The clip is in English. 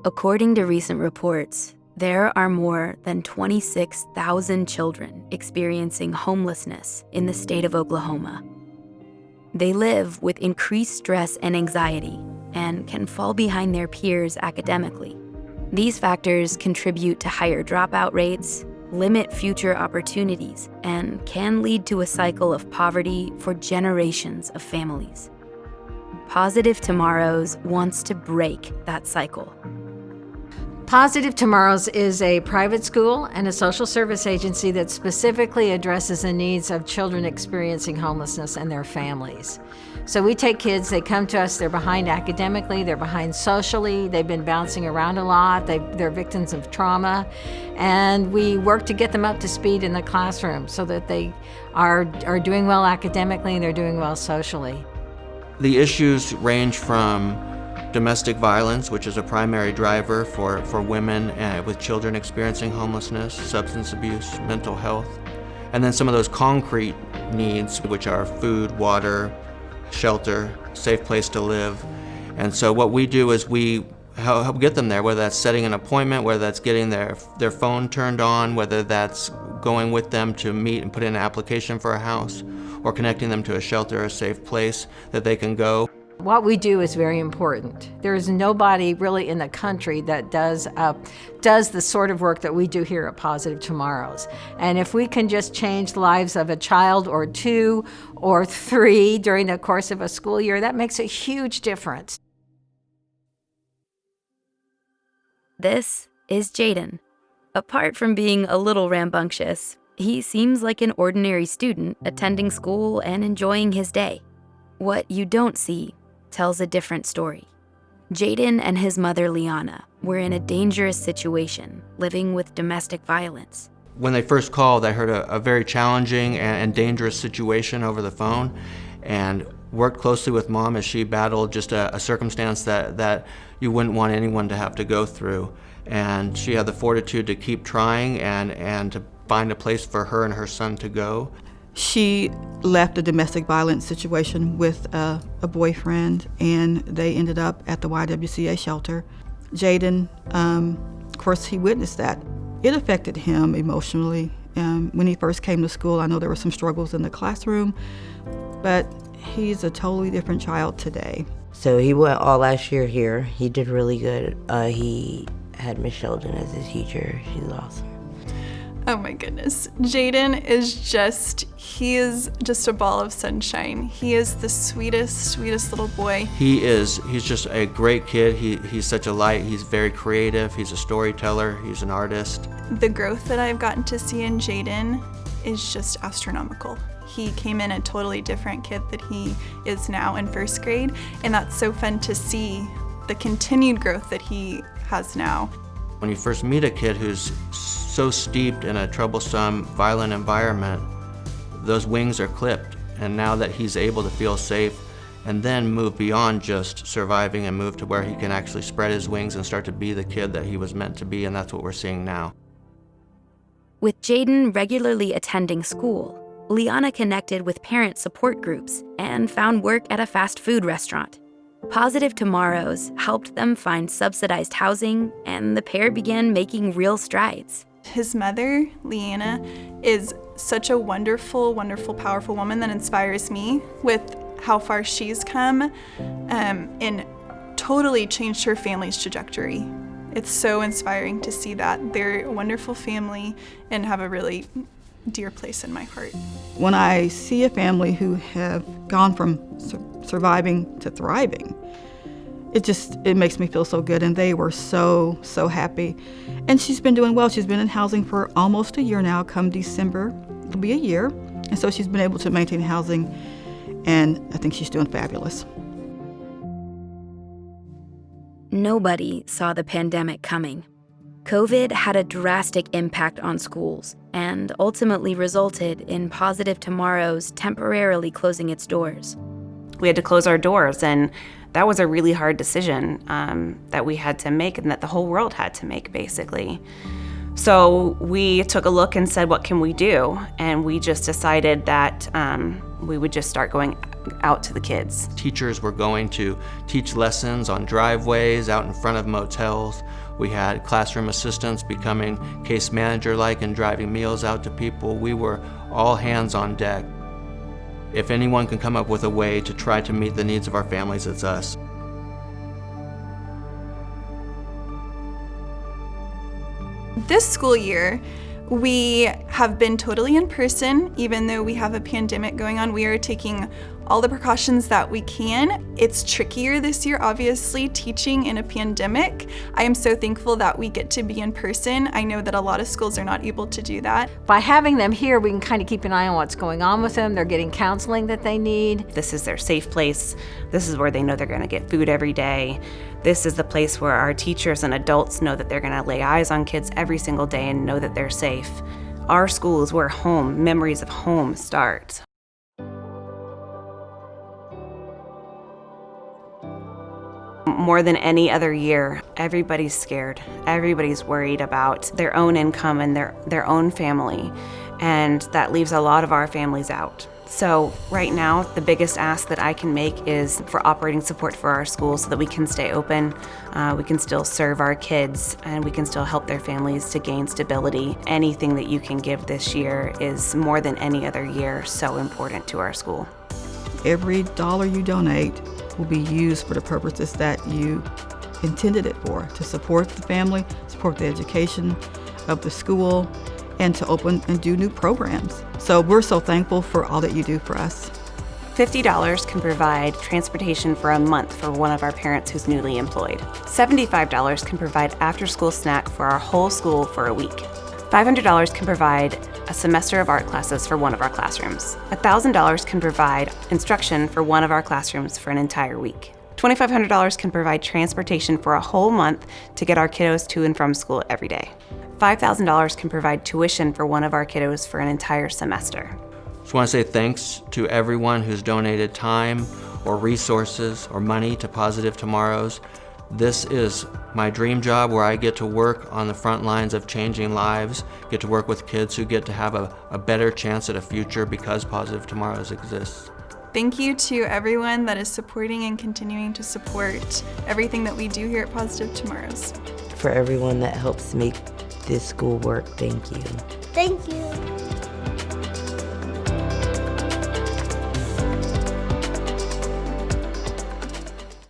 According to recent reports, there are more than 26,000 children experiencing homelessness in the state of Oklahoma. They live with increased stress and anxiety and can fall behind their peers academically. These factors contribute to higher dropout rates, limit future opportunities, and can lead to a cycle of poverty for generations of families. Positive Tomorrows wants to break that cycle. Positive Tomorrows is a private school and a social service agency that specifically addresses the needs of children experiencing homelessness and their families. So we take kids, they come to us, they're behind academically, they're behind socially, they've been bouncing around a lot, they're victims of trauma, and we work to get them up to speed in the classroom so that they are doing well academically and they're doing well socially. The issues range from domestic violence, which is a primary driver for women with children experiencing homelessness, substance abuse, mental health, and then some of those concrete needs, which are food, water, shelter, safe place to live. And so what we do is we help get them there, whether that's setting an appointment, whether that's getting their phone turned on, whether that's going with them to meet and put in an application for a house, or connecting them to a shelter, a safe place that they can go. What we do is very important. There is nobody really in the country that does the sort of work that we do here at Positive Tomorrows. And if we can just change the lives of a child or two or three during the course of a school year, that makes a huge difference. This is Jaden. Apart from being a little rambunctious, he seems like an ordinary student attending school and enjoying his day. What you don't see tells a different story. Jaden and his mother, Liana, were in a dangerous situation, living with domestic violence. When they first called, I heard a very challenging and dangerous situation over the phone, and worked closely with Mom as she battled just a circumstance that you wouldn't want anyone to have to go through. And she had the fortitude to keep trying and to find a place for her and her son to go. She left a domestic violence situation with a boyfriend, and they ended up at the YWCA shelter. Jaden, of course, he witnessed that. It affected him emotionally. When he first came to school, I know there were some struggles in the classroom, but he's a totally different child today. So he went all last year here. He did really good. He had Miss Sheldon as his teacher. She's awesome. Oh my goodness. Jaden is he is just a ball of sunshine. He is the sweetest little boy. He's just a great kid. He's such a light. He's very creative. He's a storyteller. He's an artist. The growth that I've gotten to see in Jaden is just astronomical. He came in a totally different kid that he is now in first grade, and that's so fun to see the continued growth that he has now. When you first meet a kid who's so steeped in a troublesome, violent environment, those wings are clipped. And now that he's able to feel safe and then move beyond just surviving and move to where he can actually spread his wings and start to be the kid that he was meant to be, and that's what we're seeing now. With Jaden regularly attending school, Liana connected with parent support groups and found work at a fast food restaurant. Positive Tomorrows helped them find subsidized housing, and the pair began making real strides. His mother, Liana, is such a wonderful, powerful woman that inspires me with how far she's come and totally changed her family's trajectory. It's so inspiring to see that. They're a wonderful family and have a really dear place in my heart. When I see a family who have gone from surviving to thriving, it makes me feel so good, and they were so happy. And she's been doing well. She's been in housing for almost a year now. Come December, it'll be a year. And so she's been able to maintain housing, and I think she's doing fabulous. Nobody saw the pandemic coming. COVID had a drastic impact on schools and ultimately resulted in Positive Tomorrows temporarily closing its doors. We had to close our doors, and that was a really hard decision that we had to make and that the whole world had to make, basically. So we took a look and said, what can we do? And we just decided that we would just start going out to the kids. Teachers were going to teach lessons on driveways, out in front of motels. We had classroom assistants becoming case manager-like and driving meals out to people. We were all hands on deck. If anyone can come up with a way to try to meet the needs of our families, it's us. This school year, we have been totally in person. Even though we have a pandemic going on, we are taking all the precautions that we can. It's trickier this year, obviously, teaching in a pandemic. I am so thankful that we get to be in person. I know that a lot of schools are not able to do that. By having them here, we can kind of keep an eye on what's going on with them. They're getting counseling that they need. This is their safe place. This is where they know they're going to get food every day. This is the place where our teachers and adults know that they're going to lay eyes on kids every single day and know that they're safe. Our school is where home, memories of home start. More than any other year, everybody's scared. Everybody's worried about their own income and their own family, and that leaves a lot of our families out. So right now, the biggest ask that I can make is for operating support for our school so that we can stay open, we can still serve our kids, and we can still help their families to gain stability. Anything that you can give this year is more than any other year so important to our school. Every dollar you donate will be used for the purposes that you intended it for, to support the family, support the education of the school, and to open and do new programs. So we're so thankful for all that you do for us. $50 can provide transportation for a month for one of our parents who's newly employed. $75 can provide after-school snack for our whole school for a week. $500 can provide a semester of art classes for one of our classrooms. $1,000 can provide instruction for one of our classrooms for an entire week. $2,500 can provide transportation for a whole month to get our kiddos to and from school every day. $5,000 can provide tuition for one of our kiddos for an entire semester. Just want to say thanks to everyone who's donated time or resources or money to Positive Tomorrows. This is my dream job, where I get to work on the front lines of changing lives, get to work with kids who get to have a better chance at a future because Positive Tomorrows exists. Thank you to everyone that is supporting and continuing to support everything that we do here at Positive Tomorrows. For everyone that helps make this school work, thank you. Thank you.